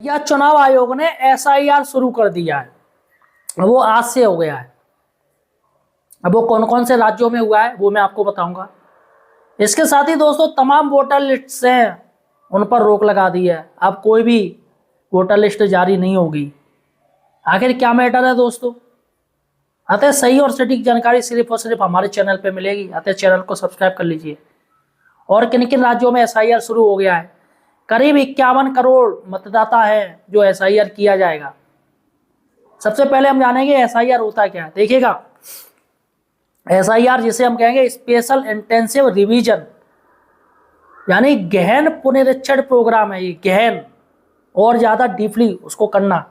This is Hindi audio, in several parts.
या चुनाव आयोग ने एसआईआर शुरू कर दिया है, वो आज से हो गया है। अब वो कौन कौन से राज्यों में हुआ है वो मैं आपको बताऊंगा। इसके साथ ही दोस्तों तमाम वोटर लिस्ट हैं उन पर रोक लगा दी है। अब कोई भी वोटर लिस्ट जारी नहीं होगी। आखिर क्या मैटर है दोस्तों? अतः सही और सटीक जानकारी सिर्फ और सिर्फ हमारे चैनल पे मिलेगी। अतः चैनल को सब्सक्राइब कर लीजिए। और किन किन राज्यों में एसआईआर शुरू हो गया है? करीब 51 करोड़ मतदाता है जो एसआईआर किया जाएगा। सबसे पहले हम जानेंगे एसआईआर होता क्या है। देखिएगा, एसआईआर जिसे हम कहेंगे स्पेशल इंटेंसिव रिवीजन, यानी गहन पुनरीक्षण प्रोग्राम है। ये गहन और ज्यादा डीपली उसको करना,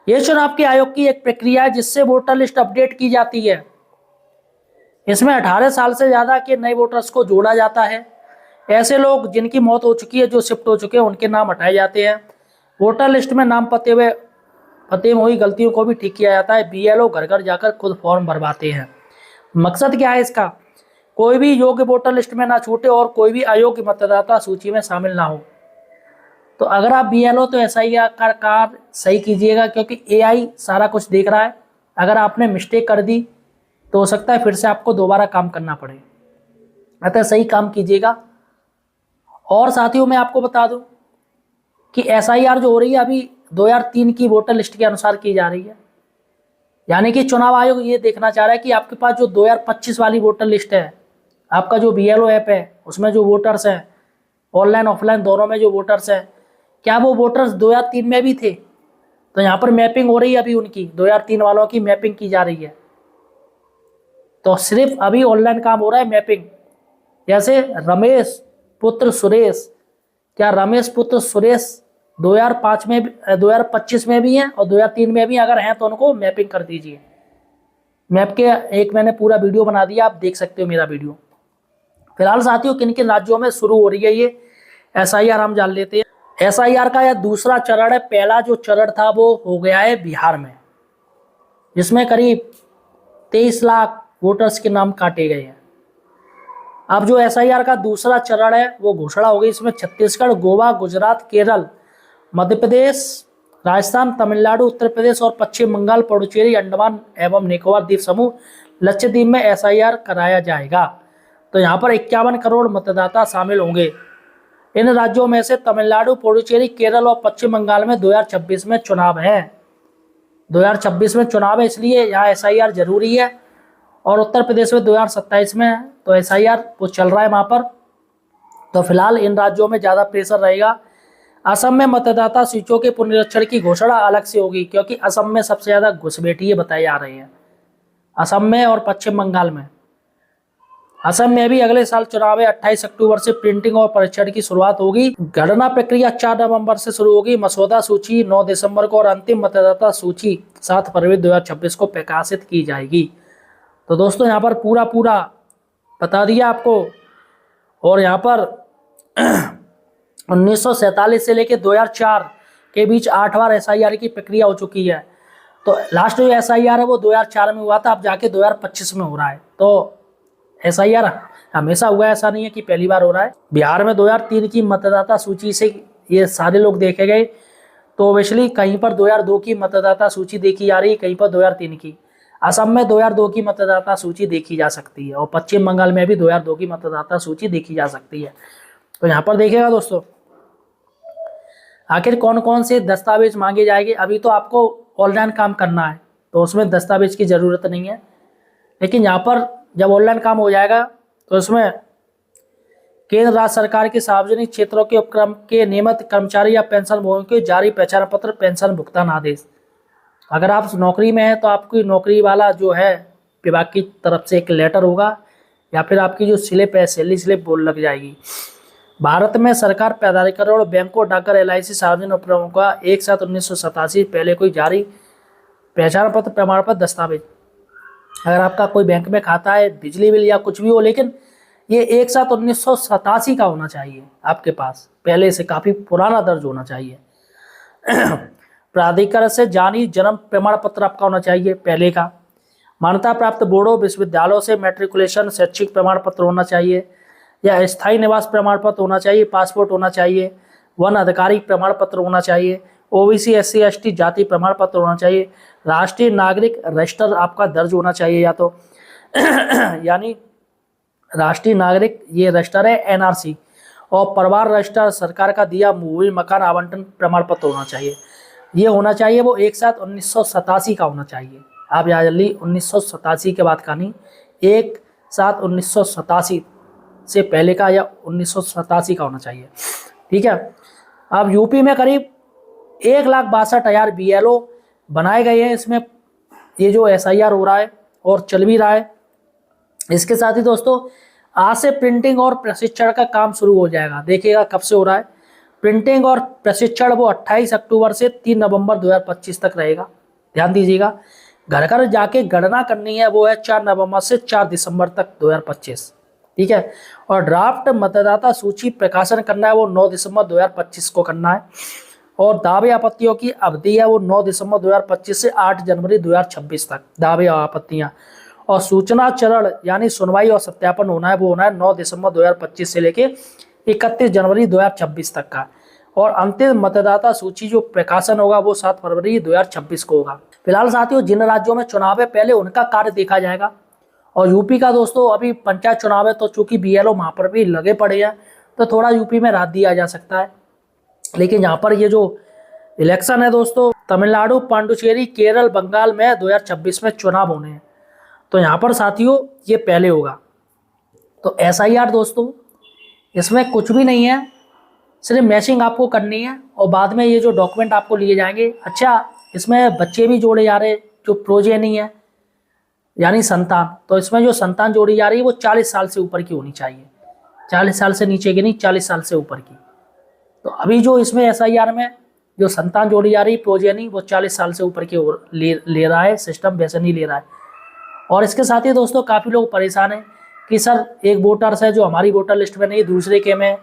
ये चुनाव के आयोग की एक प्रक्रिया है जिससे वोटर लिस्ट अपडेट की जाती है। इसमें 18 साल से ज्यादा के नए वोटर्स को जोड़ा जाता है। ऐसे लोग जिनकी मौत हो चुकी है, जो शिफ्ट हो चुके हैं, उनके नाम हटाए जाते हैं। वोटर लिस्ट में नाम पते में हुई गलतियों को भी ठीक किया जाता है। बीएलओ घर घर जाकर खुद फॉर्म भरवाते हैं। मकसद क्या है इसका? कोई भी योग्य वोटर लिस्ट में ना छूटे और कोई भी अयोग्य मतदाता सूची में शामिल ना हो। तो अगर आप बीएलओ तो एसआईआर का कार्य सही कीजिएगा, क्योंकि एआई सारा कुछ देख रहा है। अगर आपने मिस्टेक कर दी तो हो सकता है फिर से आपको दोबारा काम करना पड़े। अतः सही काम कीजिएगा। और साथियों मैं आपको बता दूं कि एसआईआर जो हो रही है अभी 2003 की वोटर लिस्ट के अनुसार की जा रही है। यानी कि चुनाव आयोग ये देखना चाह रहा है कि आपके पास जो 2025 वाली वोटर लिस्ट है, आपका जो बीएलओ ऐप है उसमें जो वोटर्स हैं, ऑनलाइन ऑफलाइन दोनों में जो वोटर्स हैं, क्या वो वोटर्स 2003 में भी थे? तो यहाँ पर मैपिंग हो रही है अभी उनकी, 2003 वालों की मैपिंग की जा रही है। तो सिर्फ अभी ऑनलाइन काम हो रहा है मैपिंग। जैसे रमेश पुत्र सुरेश, क्या रमेश पुत्र सुरेश 2005 में 2025 में भी हैं और 2003 में भी अगर हैं तो उनको मैपिंग कर दीजिए। मैप के एक मैंने पूरा वीडियो बना दिया, आप देख सकते हो मेरा वीडियो। फिलहाल साथियों किन किन राज्यों में शुरू हो रही है ये एसआईआर हम जान लेते हैं। एसआईआर का यह दूसरा चरण है। पहला जो चरण था वो हो गया है बिहार में, जिसमें करीब 23 लाख वोटर्स के नाम काटे गए हैं। अब जो एसआईआर का दूसरा चरण है वो घोषणा हो गई। इसमें छत्तीसगढ़, गोवा, गुजरात, केरल, मध्य प्रदेश, राजस्थान, तमिलनाडु, उत्तर प्रदेश और पश्चिम बंगाल, पुडुचेरी, अंडमान एवं निकोबार द्वीप समूह, लक्षद्वीप में एसआईआर कराया जाएगा। तो यहाँ पर 51 करोड़ मतदाता शामिल होंगे। इन राज्यों में से तमिलनाडु, पुडुचेरी, केरल और पश्चिम बंगाल में 2026 में चुनाव है। 2026 में चुनाव है, इसलिए यहाँ एसआईआर जरूरी है। और उत्तर प्रदेश में 2027 में है, तो एसआईआर वो चल रहा है वहाँ पर। तो फिलहाल इन राज्यों में ज़्यादा प्रेशर रहेगा। असम में मतदाता सूचियों के पुनरीक्षण की घोषणा अलग से होगी, क्योंकि असम में सबसे ज़्यादा घुसपैठिए बताए जा रहे हैं, असम में और पश्चिम बंगाल में। असम में भी अगले साल चुनाव है। 28 अक्टूबर से प्रिंटिंग और परीक्षण की शुरुआत होगी। गणना प्रक्रिया 4 नवंबर से शुरू होगी। मसौदा सूची 9 दिसंबर को और अंतिम मतदाता सूची 7 फरवरी 2026 को प्रकाशित की जाएगी। तो दोस्तों यहाँ पर पूरा बता दिया आपको। और यहाँ पर 1947 से लेकर 2004 के बीच 8 बार एसआईआर की प्रक्रिया हो चुकी है। तो लास्ट जो एसआईआर है वो 2004 में हुआ था, अब जाके 2025 में हो रहा है। तो एसआईआर हमेशा हुआ है, ऐसा नहीं है कि पहली बार हो रहा है। बिहार में 2003 की मतदाता सूची से ये सारे लोग देखे गए। तो ओबियसली कहीं पर 2002 की मतदाता सूची देखी जा रही है, कहीं पर 2003 की। असम में 2002 की मतदाता सूची देखी जा सकती है और पश्चिम बंगाल में भी 2002 की मतदाता सूची देखी जा सकती है। तो यहाँ पर देखिएगा दोस्तों, आखिर कौन कौन से दस्तावेज मांगे जाएंगे। अभी तो आपको ऑनलाइन काम करना है, तो उसमें दस्तावेज की ज़रूरत नहीं है। लेकिन यहाँ पर जब ऑनलाइन काम हो जाएगा तो उसमें केंद्र राज्य सरकार के सार्वजनिक क्षेत्रों के उपक्रम के नियमित कर्मचारी या पेंशन भोगियों के जारी पहचान पत्र, पेंशन भुगतान आदेश। अगर आप नौकरी में हैं तो आपकी नौकरी वाला जो है विभाग की तरफ से एक लेटर होगा, या फिर आपकी जो स्लिप है सैलरी स्लिप वो लग जाएगी। भारत में सरकार प्राधिकरण, बैंकों, डाकघर, एलआईसी सार्वजनिक उपक्रमों का एक साथ 1987 पहले कोई जारी पहचान पत्र, प्रमाण पत्र, दस्तावेज। अगर आपका कोई बैंक में खाता है, बिजली बिल या कुछ भी हो, लेकिन ये एक साथ 1987 का होना चाहिए आपके पास, पहले से काफ़ी पुराना दर्ज होना चाहिए। प्राधिकरण से जारी जन्म प्रमाण पत्र आपका होना चाहिए पहले का। मान्यता प्राप्त बोर्डों, विश्वविद्यालयों से मैट्रिकुलेशन शैक्षिक प्रमाण पत्र होना चाहिए, या स्थायी निवास प्रमाण पत्र होना चाहिए, पासपोर्ट होना चाहिए, वन अधिकारी प्रमाण पत्र होना चाहिए, ओबीसी SC ST जाति प्रमाण पत्र होना चाहिए, राष्ट्रीय नागरिक रजिस्टर आपका दर्ज होना चाहिए या तो यानी राष्ट्रीय नागरिक ये रजिस्टर है NRC, और परिवार रजिस्टर सरकार का दिया भूमि मकान आवंटन प्रमाण पत्र होना चाहिए। ये होना चाहिए वो एक साथ 1987 का होना चाहिए। आप याद जल्दी 1987 के बाद का नहीं, एक साथ 1987 से पहले का या 1987 का होना चाहिए। ठीक है। अब यूपी में करीब 1,62,000 BLO बनाए गए हैं। इसमें ये जो SIR हो रहा है और चल भी रहा है। इसके साथ ही दोस्तों आज से प्रिंटिंग और प्रशिक्षण का काम शुरू हो जाएगा। देखिएगा कब से हो रहा है प्रिंटिंग और प्रशिक्षण, वो 28 अक्टूबर से 3 नवंबर 2025 तक रहेगा। ध्यान दीजिएगा। घर घर जाके गणना करनी है, वो है 4 नवंबर से 4 दिसंबर तक 2025। ठीक है। और ड्राफ्ट मतदाता सूची प्रकाशन करना है, वो 9 दिसंबर 2025 को करना है। और दावे आपत्तियों की अवधि है वो 9 दिसंबर 2025 से 8 जनवरी 2026 तक दावे आपत्तियां। और सूचना चरण यानी सुनवाई और सत्यापन होना है, वो होना है 9 दिसंबर 2025 से लेके 31 जनवरी 2026 तक का। और अंतिम मतदाता सूची जो प्रकाशन होगा वो 7 फरवरी 2026 को होगा। फिलहाल साथियों जिन राज्यों में चुनाव है पहले उनका कार्य देखा जाएगा। और यूपी का दोस्तों अभी पंचायत चुनाव है, तो चूंकि BLO वहाँ पर भी लगे पड़े हैं तो थोड़ा यूपी में राहत दिया जा सकता है। लेकिन यहाँ पर ये जो इलेक्शन है दोस्तों, तमिलनाडु, पांडुचेरी, केरल, बंगाल में 2026 में चुनाव होने हैं, तो यहाँ पर साथियों ये पहले होगा। तो SIR दोस्तों इसमें कुछ भी नहीं है, सिर्फ मैचिंग आपको करनी है और बाद में ये जो डॉक्यूमेंट आपको लिए जाएंगे। अच्छा, इसमें बच्चे भी जोड़े जा रहे, जो प्रोजेनी है यानी संतान, तो इसमें जो संतान जोड़ी जा रही है वो 40 साल से ऊपर की होनी चाहिए। 40 साल से नीचे की नहीं, 40 साल से ऊपर की। तो अभी जो इसमें SIR में जो संतान जोड़ी जा रही प्रोजेनी, वो 40 साल से ऊपर की ले रहा है सिस्टम, वैसे नहीं ले रहा है। और इसके साथ ही दोस्तों काफ़ी लोग परेशान हैं कि सर एक वोटर्स है जो हमारी वोटर लिस्ट में नहीं, दूसरे के में,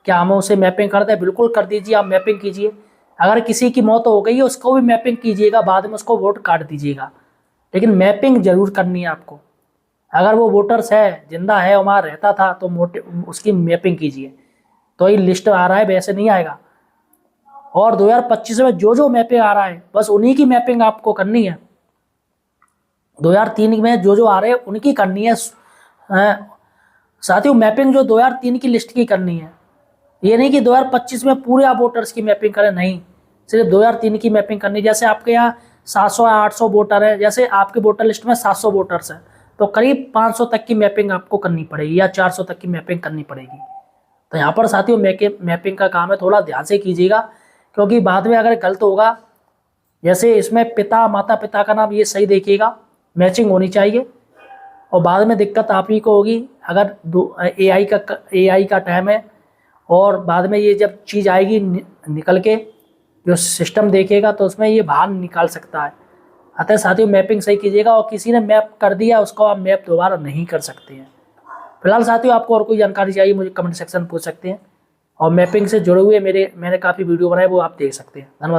क्या हम उसे मैपिंग करते हैं? बिल्कुल कर दीजिए, आप मैपिंग कीजिए। अगर किसी की मौत हो गई है उसको भी मैपिंग कीजिएगा, बाद में उसको वोट काट दीजिएगा, लेकिन मैपिंग जरूर करनी है आपको। अगर वो वोटर्स है, जिंदा है, वहाँ रहता था, तो उसकी मैपिंग कीजिए, तो ये लिस्ट आ रहा है, वैसे नहीं आएगा। और 2025 में जो मैपिंग आ रहा है बस उन्हीं की मैपिंग आपको करनी है। 2003 में जो आ रहे हैं उनकी करनी है साथियों। मैपिंग जो 2003 की लिस्ट की करनी है, ये नहीं कि 2025 में पूरे आप वोटर्स की मैपिंग करें, नहीं, सिर्फ 2003 की मैपिंग करनी। जैसे आपके यहाँ 700 या 800 वोटर है, जैसे आपके वोटर लिस्ट में 700 वोटर्स हैं, तो करीब 500 तक की मैपिंग आपको करनी पड़ेगी या 400 तक की मैपिंग करनी पड़ेगी। तो यहाँ पर साथियों मैपिंग का काम है, थोड़ा ध्यान से कीजिएगा, क्योंकि बाद में अगर गलत होगा, जैसे इसमें पिता माता पिता का नाम ये सही देखिएगा, मैचिंग होनी चाहिए, और बाद में दिक्कत आप ही को होगी अगर AI का टाइम है, और बाद में ये जब चीज़ आएगी निकल के जो सिस्टम देखेगा तो उसमें ये बाहर निकाल सकता है। अतः साथियों मैपिंग सही कीजिएगा, और किसी ने मैप कर दिया उसको आप मैप दोबारा नहीं कर सकते हैं। फिलहाल साथियों आपको और कोई जानकारी चाहिए मुझे कमेंट सेक्शन में पूछ सकते हैं, और मैपिंग से जुड़े हुए मैंने काफ़ी वीडियो बनाए, वो आप देख सकते हैं। धन्यवाद।